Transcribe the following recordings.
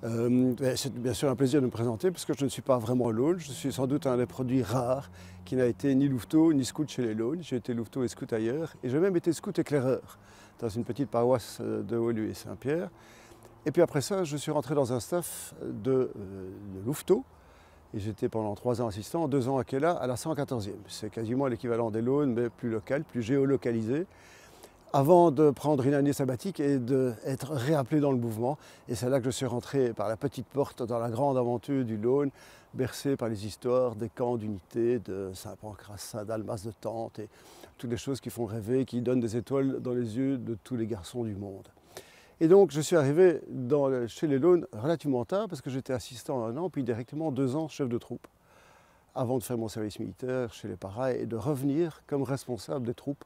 C'est bien sûr un plaisir de me présenter parce que je ne suis pas vraiment Lone. Je suis sans doute un des produits rares qui n'a été ni louveteau ni scout chez les Lones. J'ai été louveteau et scout ailleurs et j'ai même été scout éclaireur dans une petite paroisse de Woluwe et Saint-Pierre. Et puis après ça, je suis rentré dans un staff de louveteau et j'étais pendant 3 ans assistant, 2 ans à Kella à la 114e. C'est quasiment l'équivalent des Lones mais plus local, plus géolocalisé, avant de prendre une année sabbatique et d'être réappelé dans le mouvement. Et c'est là que je suis rentré par la petite porte dans la grande aventure du Lone, bercé par les histoires des camps d'unité de Saint-Pancras, Saint-Dalmas de Tente et toutes les choses qui font rêver, qui donnent des étoiles dans les yeux de tous les garçons du monde. Et donc je suis arrivé chez les Lones relativement tard parce que j'étais assistant 1 an, puis directement 2 ans chef de troupe, avant de faire mon service militaire chez les Paras et de revenir comme responsable des troupes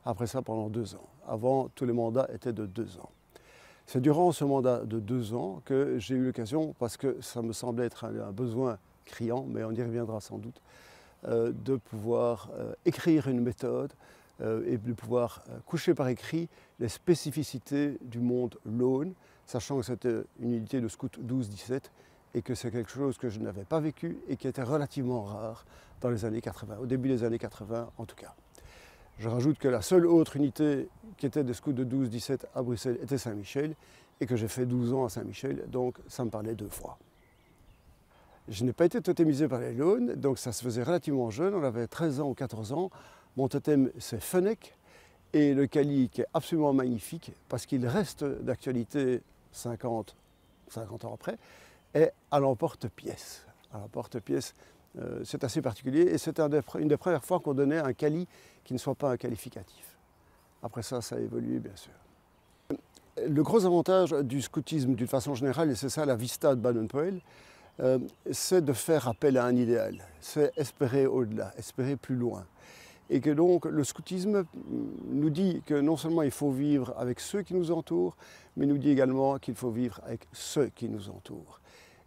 après ça pendant 2 ans. Avant, tous les mandats étaient de 2 ans. C'est durant ce mandat de 2 ans que j'ai eu l'occasion, parce que ça me semblait être un besoin criant, mais on y reviendra sans doute, de pouvoir écrire une méthode et de pouvoir coucher par écrit les spécificités du monde Lone, sachant que c'était une unité de scout 12-17 et que c'est quelque chose que je n'avais pas vécu et qui était relativement rare dans les années 80, au début des années 80 en tout cas. Je rajoute que la seule autre unité qui était des scouts de 12-17 à Bruxelles était Saint-Michel et que j'ai fait 12 ans à Saint-Michel, donc ça me parlait 2 fois. Je n'ai pas été totémisé par les Lones, donc ça se faisait relativement jeune, on avait 13 ans ou 14 ans. Mon totem c'est Fennec et le Kali qui est absolument magnifique parce qu'il reste d'actualité 50 ans après, est à l'emporte-pièce. À l'emporte-pièce, c'est assez particulier et c'est une des premières fois qu'on donnait un Kali qui ne soit pas un qualificatif. Après ça, ça a évolué bien sûr. Le gros avantage du scoutisme d'une façon générale, et c'est ça la vista de Baden-Powell, c'est de faire appel à un idéal, c'est espérer au-delà, espérer plus loin. Et que donc le scoutisme nous dit que non seulement il faut vivre avec ceux qui nous entourent, mais nous dit également qu'il faut vivre avec ceux qui nous entourent.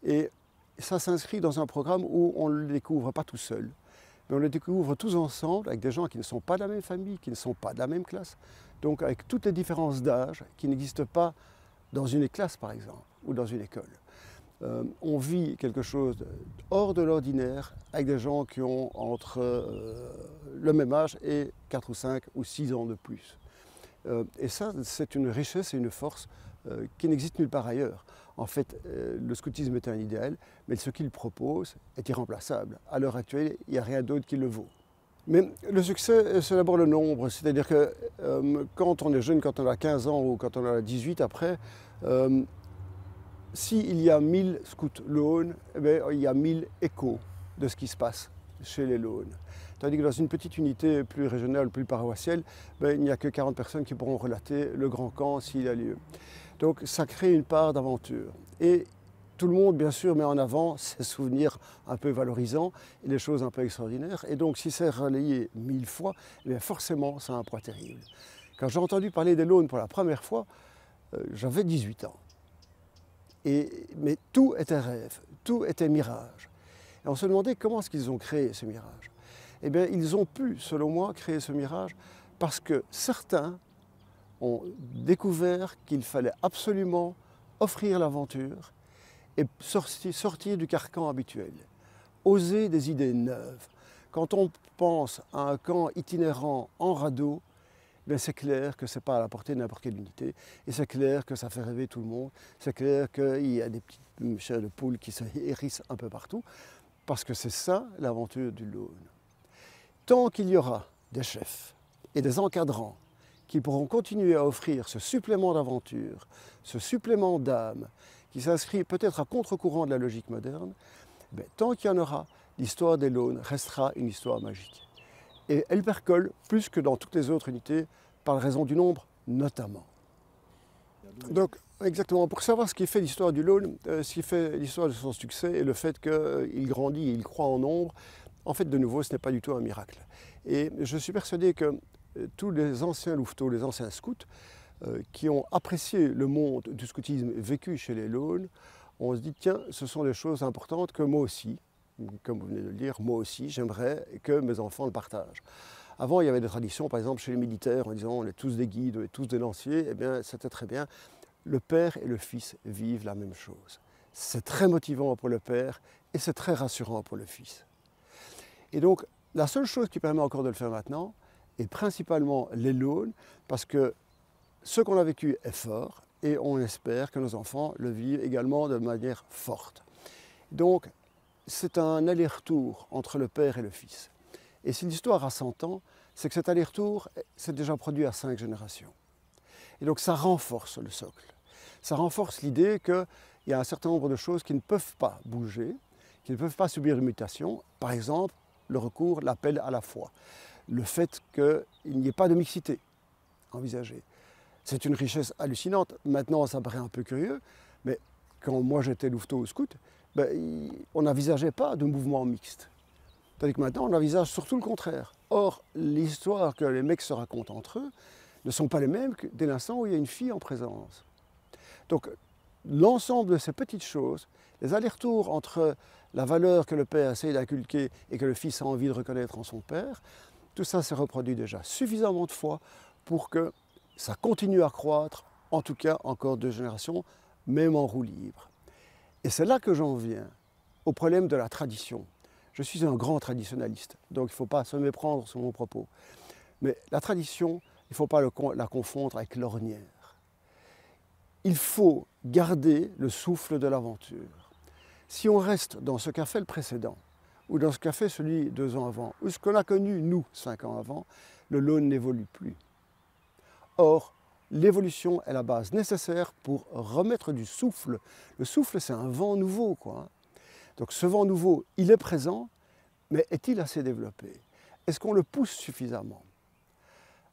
Et ça s'inscrit dans un programme où on ne le découvre pas tout seul, mais on le découvre tous ensemble avec des gens qui ne sont pas de la même famille, qui ne sont pas de la même classe, donc avec toutes les différences d'âge qui n'existent pas dans une classe par exemple, ou dans une école. On vit quelque chose hors de l'ordinaire avec des gens qui ont entre le même âge et 4 ou 5 ou 6 ans de plus. Et ça, c'est une richesse et une force qui n'existe nulle part ailleurs. En fait, le scoutisme est un idéal, mais ce qu'il propose est irremplaçable. À l'heure actuelle, il n'y a rien d'autre qui le vaut. Mais le succès, c'est d'abord le nombre. C'est-à-dire que quand on est jeune, quand on a 15 ans ou quand on a 18 après, s'il y a 1000 scouts Lones, eh bien, il y a 1000 échos de ce qui se passe chez les Lones. Tandis que dans une petite unité plus régionale, plus paroissiale, ben, il n'y a que 40 personnes qui pourront relater le grand camp s'il a lieu. Donc ça crée une part d'aventure. Et tout le monde, bien sûr, met en avant ses souvenirs un peu valorisants et des choses un peu extraordinaires. Et donc si c'est relayé 1000 fois, eh bien, forcément, ça a un poids terrible. Quand j'ai entendu parler des Lones pour la première fois, j'avais 18 ans. Mais tout était rêve, tout était mirage. Et on se demandait comment est-ce qu'ils ont créé ce mirage. Eh bien, ils ont pu, selon moi, créer ce mirage parce que certains ont découvert qu'il fallait absolument offrir l'aventure et sortir du carcan habituel, oser des idées neuves. Quand on pense à un camp itinérant en radeau, c'est clair que ce n'est pas à la portée de n'importe quelle unité, et c'est clair que ça fait rêver tout le monde, c'est clair qu'il y a des petites chairs de poule qui se hérissent un peu partout, parce que c'est ça l'aventure du Lone. Tant qu'il y aura des chefs et des encadrants qui pourront continuer à offrir ce supplément d'aventure, ce supplément d'âme, qui s'inscrit peut-être à contre-courant de la logique moderne, tant qu'il y en aura, l'histoire des Lones restera une histoire magique. Et elle percole plus que dans toutes les autres unités, par raison du nombre notamment. Donc, exactement, pour savoir ce qui fait l'histoire du Lone, ce qui fait l'histoire de son succès et le fait qu'il grandit et il croît en nombre, en fait, de nouveau, ce n'est pas du tout un miracle. Et je suis persuadé que tous les anciens louveteaux, les anciens scouts, qui ont apprécié le monde du scoutisme vécu chez les Lones, on se dit, tiens, ce sont des choses importantes que moi aussi, comme vous venez de le dire, moi aussi, j'aimerais que mes enfants le partagent. Avant, il y avait des traditions, par exemple, chez les militaires, en disant on est tous des guides, on est tous des lanciers, eh bien, c'était très bien. Le père et le fils vivent la même chose. c'est très motivant pour le père et c'est très rassurant pour le fils. Et donc, la seule chose qui permet encore de le faire maintenant est principalement les Launes, parce que ce qu'on a vécu est fort et on espère que nos enfants le vivent également de manière forte. Donc, c'est un aller-retour entre le père et le fils. Et si l'histoire a 100 ans, c'est que cet aller-retour s'est déjà produit à 5 générations. Et donc ça renforce le socle. Ça renforce l'idée qu'il y a un certain nombre de choses qui ne peuvent pas bouger, qui ne peuvent pas subir de mutation. Par exemple, le recours, l'appel à la foi. Le fait qu'il n'y ait pas de mixité envisagée. C'est une richesse hallucinante. Maintenant, ça paraît un peu curieux, mais quand moi j'étais louveteau au scout, on n'envisageait pas de mouvement mixte. Tandis que maintenant, on envisage surtout le contraire. Or, l'histoire que les mecs se racontent entre eux ne sont pas les mêmes que dès l'instant où il y a une fille en présence. Donc, l'ensemble de ces petites choses, les allers-retours entre la valeur que le père essaie d'inculquer et que le fils a envie de reconnaître en son père, tout ça s'est reproduit déjà suffisamment de fois pour que ça continue à croître, en tout cas encore 2 générations, même en roue libre. Et c'est là que j'en viens au problème de la tradition. Je suis un grand traditionnaliste, donc il ne faut pas se méprendre sur mon propos. Mais la tradition, il ne faut pas la confondre avec l'ornière. Il faut garder le souffle de l'aventure. Si on reste dans ce qu'a fait le précédent, ou dans ce qu'a fait celui 2 ans avant, ou ce qu'on a connu, nous, 5 ans avant, le Laune n'évolue plus. Or, l'évolution est la base nécessaire pour remettre du souffle. Le souffle, c'est un vent nouveau, quoi. Donc ce vent nouveau, il est présent, mais est-il assez développé? Est-ce qu'on le pousse suffisamment?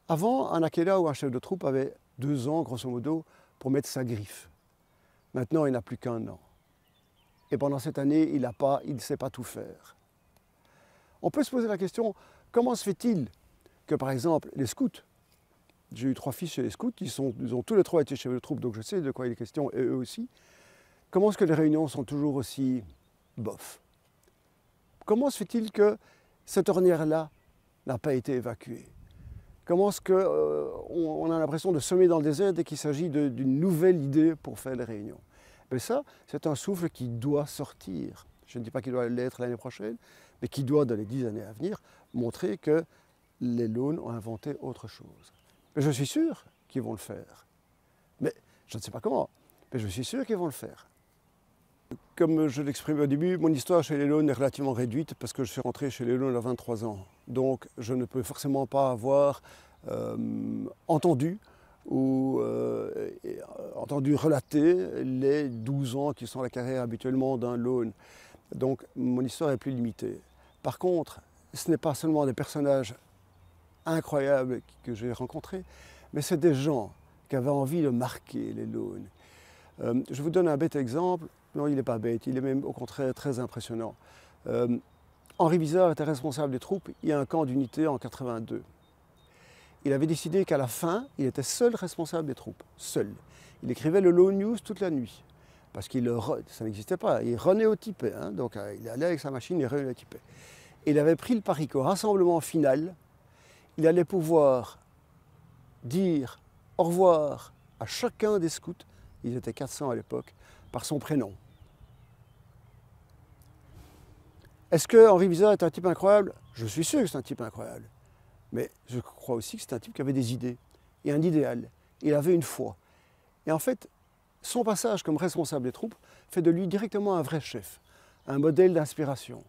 Avant, un akela ou un chef de troupe avait 2 ans, grosso modo, pour mettre sa griffe. Maintenant, il n'a plus qu'1 an. Et pendant cette année, il ne sait pas tout faire. On peut se poser la question, comment se fait-il que, par exemple, les scouts, j'ai eu 3 fils chez les scouts, ils ont tous les 3 été chefs de troupe, donc je sais de quoi il est question, et eux aussi. Comment est-ce que les réunions sont toujours aussi bof? Comment se fait-il que cette ornière-là n'a pas été évacuée? Comment est-ce qu'on a l'impression de semer dans le désert dès qu'il s'agit d'une nouvelle idée pour faire les réunions? Mais ça, c'est un souffle qui doit sortir. Je ne dis pas qu'il doit l'être l'année prochaine, mais qui doit, dans les 10 années à venir, montrer que les Launes ont inventé autre chose. Mais je suis sûr qu'ils vont le faire. Mais je ne sais pas comment, mais je suis sûr qu'ils vont le faire. Comme je l'exprimais au début, mon histoire chez les Launes est relativement réduite parce que je suis rentré chez les Launes à 23 ans. Donc je ne peux forcément pas avoir entendu ou entendu relater les 12 ans qui sont la carrière habituellement d'un Laune. Donc mon histoire est plus limitée. Par contre, ce n'est pas seulement des personnages incroyables que j'ai rencontrés, mais c'est des gens qui avaient envie de marquer les Launes. Je vous donne un bête exemple. Non, il n'est pas bête, il est même au contraire très impressionnant. Henri Vizard était responsable des troupes, il y a un camp d'unité en 82. Il avait décidé qu'à la fin, il était seul responsable des troupes, seul. Il écrivait le Laune News toute la nuit, parce ça n'existait pas, il renéotypait, hein, donc il allait avec sa machine et renéotypait. Et il avait pris le pari qu'au rassemblement final, il allait pouvoir dire au revoir à chacun des scouts, ils étaient 400 à l'époque, par son prénom. Est-ce que Henri Vizard est un type incroyable? Je suis sûr que c'est un type incroyable. Mais je crois aussi que c'est un type qui avait des idées et un idéal. Il avait une foi. Et en fait, son passage comme responsable des troupes fait de lui directement un vrai chef, un modèle d'inspiration.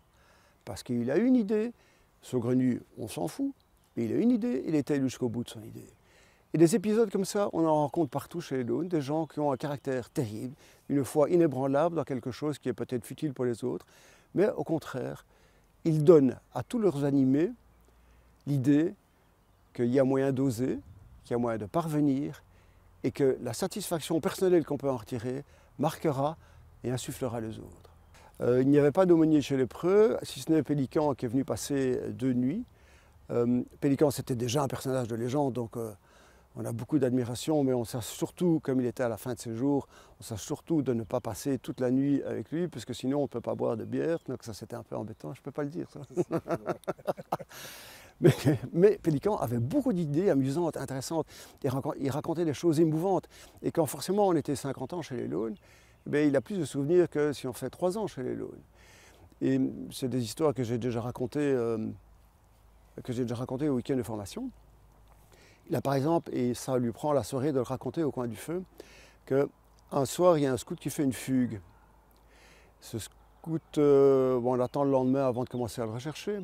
Parce qu'il a une idée, saugrenu, on s'en fout, mais il a une idée, il est allé jusqu'au bout de son idée. Et des épisodes comme ça, on en rencontre partout chez les Launes, des gens qui ont un caractère terrible, une foi inébranlable dans quelque chose qui est peut-être futile pour les autres, mais au contraire, ils donnent à tous leurs animés l'idée qu'il y a moyen d'oser, qu'il y a moyen de parvenir, et que la satisfaction personnelle qu'on peut en retirer marquera et insufflera les autres. Il n'y avait pas d'aumônier chez les Preux, si ce n'est Pélican qui est venu passer 2 nuits. Pélican, c'était déjà un personnage de légende, donc on a beaucoup d'admiration, mais on sait surtout, comme il était à la fin de ses jours, on sait surtout de ne pas passer toute la nuit avec lui, parce que sinon on ne peut pas boire de bière, donc ça c'était un peu embêtant, je ne peux pas le dire ça. mais Pélican avait beaucoup d'idées amusantes, intéressantes, il racontait des choses émouvantes, et quand forcément on était 50 ans chez les Launes, il a plus de souvenirs que si on fait 3 ans chez les Launes. Et c'est des histoires que j'ai déjà racontées au week-end de formation. Il a par exemple, et ça lui prend la soirée de le raconter au coin du feu, qu'un soir, il y a un scout qui fait une fugue. Ce scout, on l'attend le lendemain avant de commencer à le rechercher.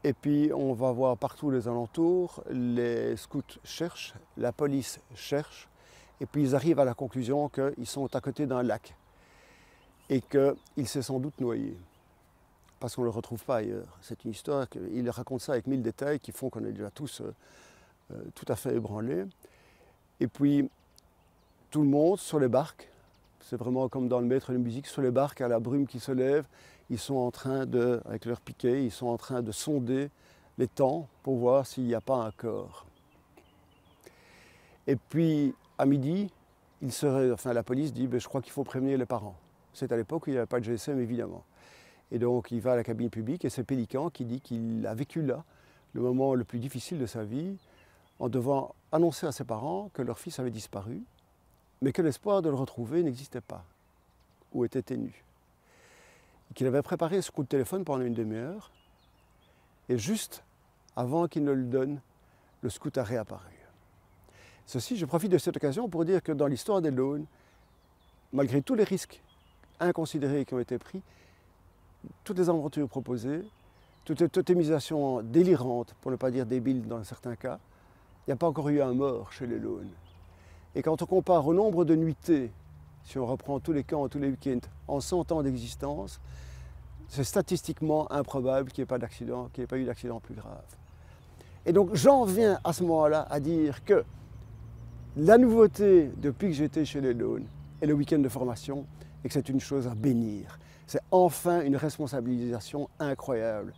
Et puis on va voir partout les alentours, les scouts cherchent, la police cherche, et puis ils arrivent à la conclusion qu'ils sont à côté d'un lac et qu'il s'est sans doute noyé, parce qu'on ne le retrouve pas ailleurs. C'est une histoire, il raconte ça avec 1000 détails qui font qu'on est déjà tous tout à fait ébranlés. Et puis tout le monde sur les barques, c'est vraiment comme dans le maître de musique, sur les barques à la brume qui se lève, ils sont en train de, avec leur piquet, ils sont en train de sonder les temps pour voir s'il n'y a pas un corps. Et puis à midi, la police dit je crois qu'il faut prévenir les parents. C'est à l'époque où il n'y avait pas de GSM évidemment. Et donc il va à la cabine publique et c'est Pélican qui dit qu'il a vécu là le moment le plus difficile de sa vie en devant annoncer à ses parents que leur fils avait disparu, mais que l'espoir de le retrouver n'existait pas, ou était ténu. Qu'il avait préparé ce coup de téléphone pendant une demi-heure, et juste avant qu'il ne le donne, le scout a réapparu. Ceci, je profite de cette occasion pour dire que dans l'histoire des Launes, malgré tous les risques inconsidérés qui ont été pris, toutes les aventures proposées, toutes les totémisations délirantes, pour ne pas dire débiles dans certains cas, il n'y a pas encore eu un mort chez les Launes. Et quand on compare au nombre de nuitées, si on reprend tous les camps, tous les week-ends, en 100 ans d'existence, c'est statistiquement improbable qu'il n'y ait pas d'accident, qu'il n'y ait pas eu d'accident plus grave. Et donc j'en viens à ce moment-là à dire que la nouveauté depuis que j'étais chez les Launes est le week-end de formation et que c'est une chose à bénir. C'est enfin une responsabilisation incroyable.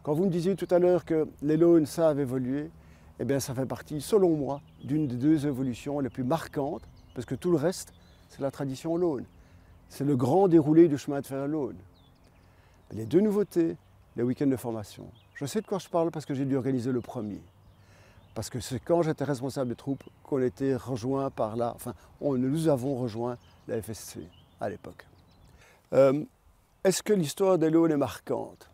Quand vous me disiez tout à l'heure que les Launes savent évoluer, eh bien ça fait partie, selon moi, d'une des deux évolutions les plus marquantes, parce que tout le reste, c'est la tradition Laune. C'est le grand déroulé du chemin de fer Laune. Les deux nouveautés, les week-ends de formation. Je sais de quoi je parle parce que j'ai dû organiser le premier. Parce que c'est quand j'étais responsable de troupe qu'on était rejoint par là, nous avons rejoint la FSC à l'époque. Est-ce que l'histoire des Launes est marquante?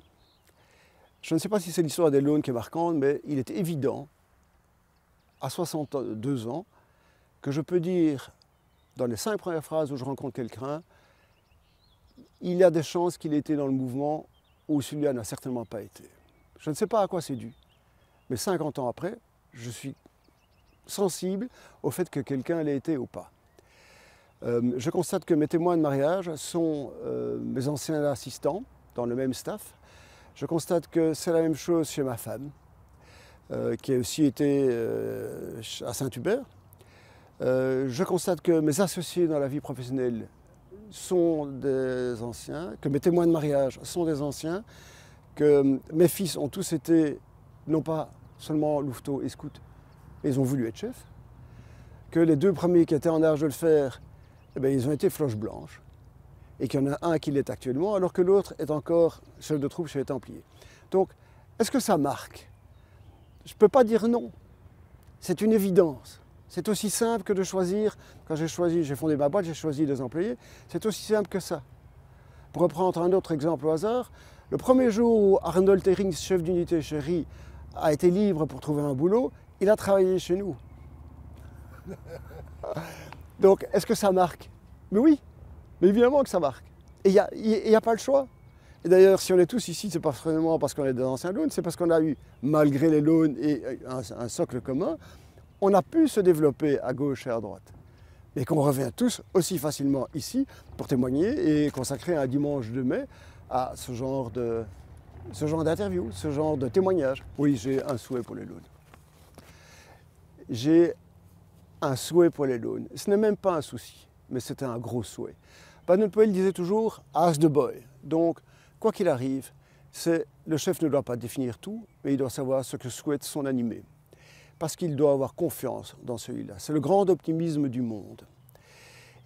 Je ne sais pas si c'est l'histoire des Launes qui est marquante, mais il est évident, à 62 ans, que je peux dire, dans les 5 premières phrases où je rencontre quelqu'un, il y a des chances qu'il ait été dans le mouvement où celui-là n'a certainement pas été. Je ne sais pas à quoi c'est dû, mais 50 ans après, je suis sensible au fait que quelqu'un l'ait été ou pas. Je constate que mes témoins de mariage sont mes anciens assistants dans le même staff. Je constate que c'est la même chose chez ma femme, qui a aussi été à Saint-Hubert. Je constate que mes associés dans la vie professionnelle sont des anciens, que mes témoins de mariage sont des anciens, que mes fils ont tous été, non pas seulement louveteaux et scouts, mais ils ont voulu être chefs, que les 2 premiers qui étaient en âge de le faire, ils ont été floches blanches, et qu'il y en a un qui l'est actuellement, alors que l'autre est encore chef de troupe chez les Templiers. Donc, est-ce que ça marque? Je ne peux pas dire non. C'est une évidence. C'est aussi simple que de choisir, quand j'ai fondé ma boîte, j'ai choisi des employés, c'est aussi simple que ça. Pour reprendre un autre exemple au hasard, le premier jour où Arnold Herrings, chef d'unité chez RI, a été libre pour trouver un boulot, il a travaillé chez nous. Donc, est-ce que ça marque? Mais oui, mais évidemment que ça marque. Et il n'y a pas le choix. Et d'ailleurs, si on est tous ici, c'est pas seulement parce qu'on est des anciens Launes, c'est parce qu'on a eu, malgré les Launes et un socle commun, on a pu se développer à gauche et à droite. Et qu'on revient tous aussi facilement ici pour témoigner et consacrer un dimanche de mai à ce genre d'interview, ce genre de témoignage. Oui, j'ai un souhait pour les Launes. J'ai un souhait pour les Launes. Ce n'est même pas un souci, mais c'était un gros souhait. Baden-Powell disait toujours « ask the boy ». Donc, quoi qu'il arrive, le chef ne doit pas définir tout, mais il doit savoir ce que souhaite son animé. Parce qu'il doit avoir confiance dans celui-là. C'est le grand optimisme du monde.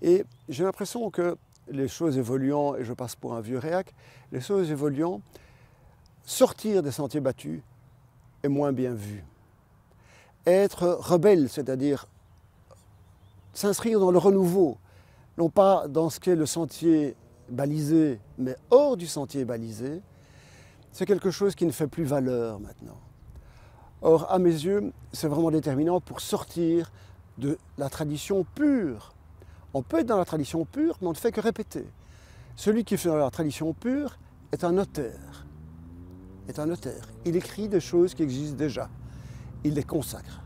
Et j'ai l'impression que les choses évoluant, et je passe pour un vieux réac, les choses évoluant, sortir des sentiers battus est moins bien vu. Être rebelle, c'est-à-dire s'inscrire dans le renouveau, non pas dans ce qu'est le sentier balisé, mais hors du sentier balisé, c'est quelque chose qui ne fait plus valeur maintenant. Or, à mes yeux, c'est vraiment déterminant pour sortir de la tradition pure. On peut être dans la tradition pure, mais on ne fait que répéter. Celui qui fait dans la tradition pure est un notaire. Il écrit des choses qui existent déjà. Il les consacre.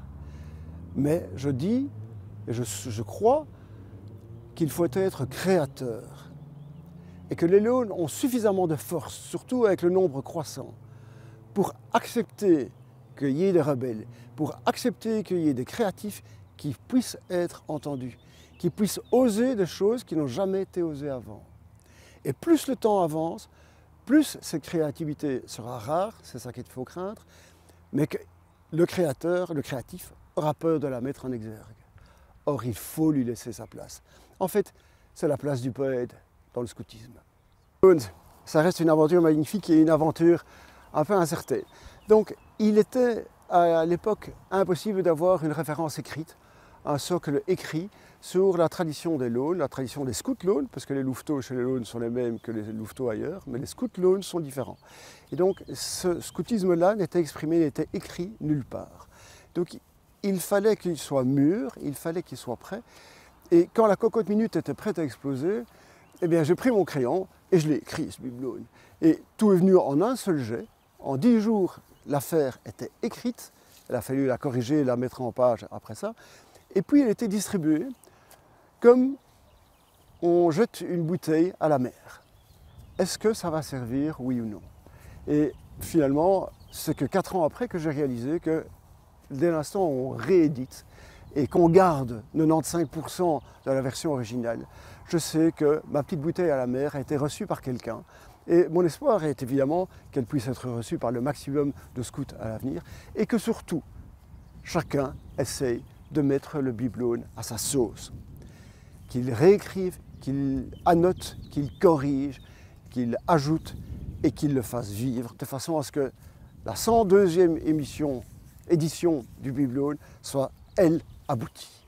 Mais je dis, et je crois, qu'il faut être créateur. Et que les l'aulnes ont suffisamment de force, surtout avec le nombre croissant, pour accepter qu'il y ait des rebelles, pour accepter qu'il y ait des créatifs qui puissent être entendus, qui puissent oser des choses qui n'ont jamais été osées avant. Et plus le temps avance, plus cette créativité sera rare, c'est ça qu'il faut craindre, mais que le créateur, le créatif, aura peur de la mettre en exergue. Or, il faut lui laisser sa place. En fait, c'est la place du poète dans le scoutisme. Ça reste une aventure magnifique et une aventure un peu incertaine. Donc, il était à l'époque impossible d'avoir une référence écrite, un socle écrit sur la tradition des l'aulnes, la tradition des scouts l'aulnes, parce que les louveteaux chez les l'aulnes sont les mêmes que les louveteaux ailleurs, mais les scouts l'aulnes sont différents. Et donc, ce scoutisme-là n'était exprimé, n'était écrit nulle part. Donc, il fallait qu'il soit mûr, il fallait qu'il soit prêt. Et quand la cocotte minute était prête à exploser, eh bien, j'ai pris mon crayon et je l'ai écrit, ce biblion. Et tout est venu en un seul jet. En 10 jours, l'affaire était écrite. Il a fallu la corriger et la mettre en page après ça. Et puis, elle était distribuée comme on jette une bouteille à la mer. Est-ce que ça va servir, oui ou non? Et finalement, c'est que 4 ans après que j'ai réalisé que dès l'instant où on réédite et qu'on garde 95% de la version originale, je sais que ma petite bouteille à la mer a été reçue par quelqu'un. Et mon espoir est évidemment qu'elle puisse être reçue par le maximum de scouts à l'avenir et que surtout, chacun essaye de mettre le biblion à sa sauce. Qu'il réécrive, qu'il annote, qu'il corrige, qu'il ajoute et qu'il le fasse vivre de façon à ce que la 102e édition du biblion soit, elle, aboutie.